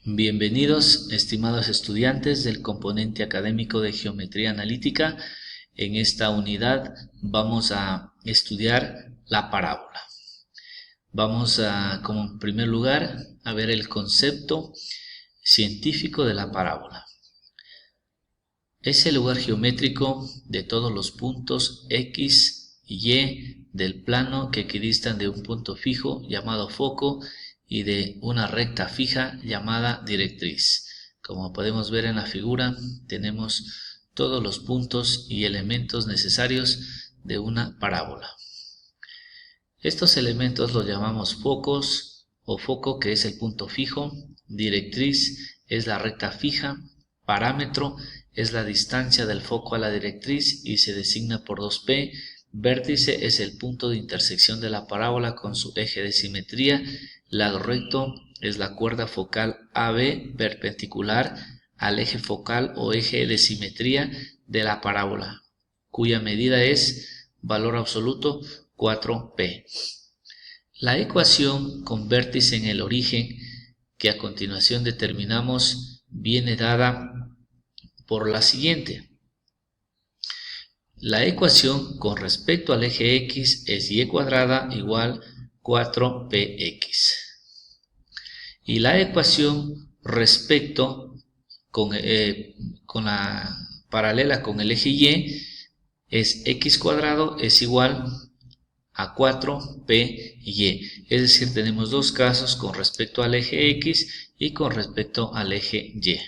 Bienvenidos, estimados estudiantes del componente académico de Geometría Analítica. En esta unidad vamos a estudiar la parábola. Vamos como en primer lugar, a ver el concepto científico de la parábola. Es el lugar geométrico de todos los puntos X y Y del plano que equidistan de un punto fijo llamado foco y de una recta fija llamada directriz. Como podemos ver en la figura, tenemos todos los puntos y elementos necesarios de una parábola. Estos elementos los llamamos focos o foco, que es el punto fijo, directriz es la recta fija, parámetro es la distancia del foco a la directriz y se designa por 2P, vértice es el punto de intersección de la parábola con su eje de simetría, lado recto es la cuerda focal AB perpendicular al eje focal o eje de simetría de la parábola, cuya medida es valor absoluto 4P. La ecuación con vértice en el origen, que a continuación determinamos, viene dada por la siguiente. La ecuación con respecto al eje X es y cuadrada igual 4px. Y la ecuación respecto con la paralela con el eje Y es x cuadrado es igual a 4py. Es decir, tenemos dos casos con respecto al eje X y con respecto al eje Y.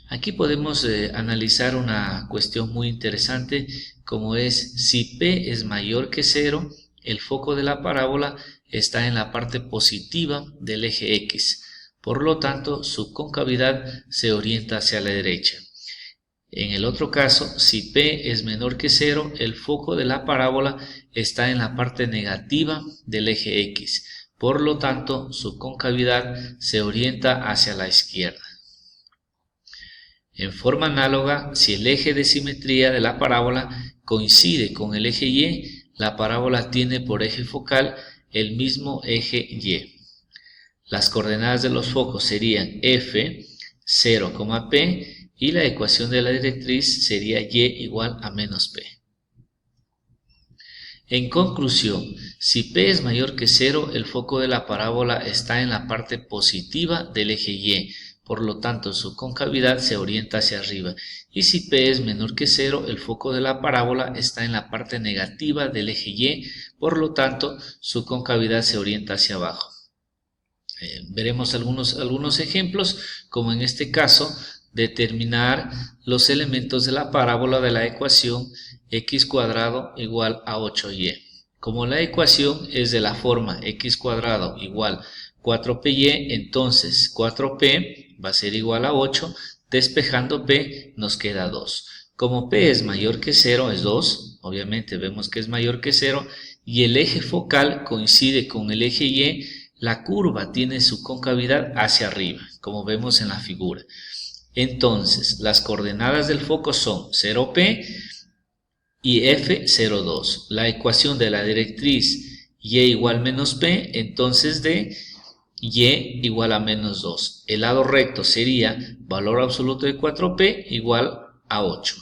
Aquí podemos analizar una cuestión muy interesante, como es si P es mayor que 0, el foco de la parábola está en la parte positiva del eje X. Por lo tanto, su concavidad se orienta hacia la derecha. En el otro caso, si P es menor que 0, el foco de la parábola está en la parte negativa del eje X. Por lo tanto, su concavidad se orienta hacia la izquierda. En forma análoga, si el eje de simetría de la parábola coincide con el eje Y, la parábola tiene por eje focal el mismo eje Y. Las coordenadas de los focos serían F, 0, P, y la ecuación de la directriz sería Y igual a menos P. En conclusión, si P es mayor que 0, el foco de la parábola está en la parte positiva del eje Y. Por lo tanto, su concavidad se orienta hacia arriba. Y si P es menor que 0, el foco de la parábola está en la parte negativa del eje Y. Por lo tanto, su concavidad se orienta hacia abajo. Veremos algunos ejemplos, como en este caso, determinar los elementos de la parábola de la ecuación x cuadrado igual a 8y. Como la ecuación es de la forma x cuadrado igual 4py, entonces 4p va a ser igual a 8, despejando p nos queda 2. Como p es mayor que 0, es 2, obviamente vemos que es mayor que 0, y el eje focal coincide con el eje y, la curva tiene su concavidad hacia arriba, como vemos en la figura. Entonces, las coordenadas del foco son 0p y f 0,2. La ecuación de la directriz y igual menos p, entonces de y igual a menos 2. El lado recto sería valor absoluto de 4p igual a 8.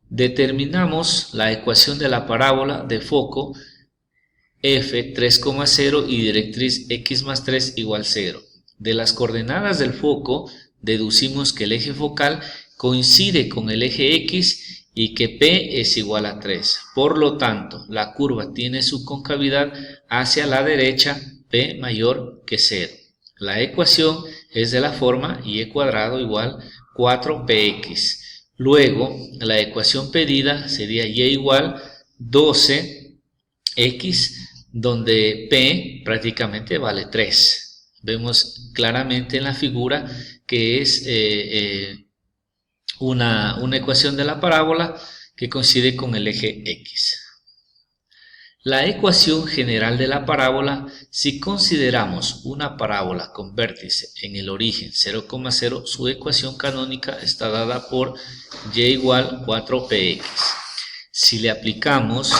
Determinamos la ecuación de la parábola de foco f 3,0 y directriz x más 3 igual 0. De las coordenadas del foco deducimos que el eje focal coincide con el eje x y que p es igual a 3. Por lo tanto, la curva tiene su concavidad hacia la derecha, p mayor que 0. La ecuación es de la forma y cuadrado igual 4px. Luego, la ecuación pedida sería y igual 12x, donde p prácticamente vale 3. Vemos claramente en la figura que es una ecuación de la parábola que coincide con el eje x. La ecuación general de la parábola, si consideramos una parábola con vértice en el origen 0,0, su ecuación canónica está dada por y igual 4px. Si le aplicamos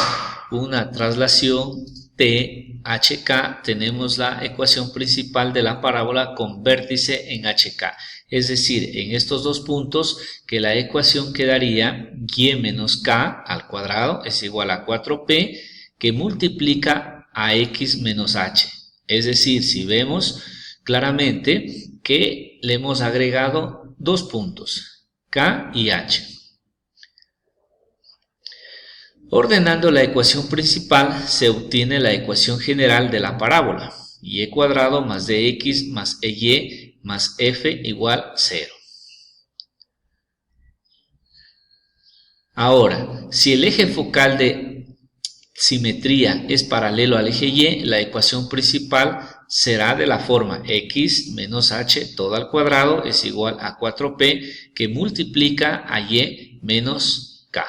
una traslación T, HK, tenemos la ecuación principal de la parábola con vértice en HK. Es decir, en estos dos puntos que la ecuación quedaría y menos k al cuadrado es igual a 4p que multiplica a x menos h. Es decir, si vemos claramente que le hemos agregado dos puntos, k y h. Ordenando la ecuación principal se obtiene la ecuación general de la parábola, y cuadrado más dx más ey más f igual 0. Ahora, si el eje focal de simetría es paralelo al eje y, la ecuación principal será de la forma x menos h todo al cuadrado es igual a 4p que multiplica a y menos k.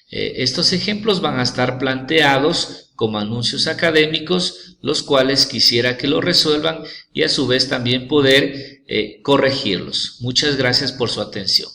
Estos ejemplos van a estar planteados como anuncios académicos, los cuales quisiera que lo resuelvan y a su vez también poder corregirlos. Muchas gracias por su atención.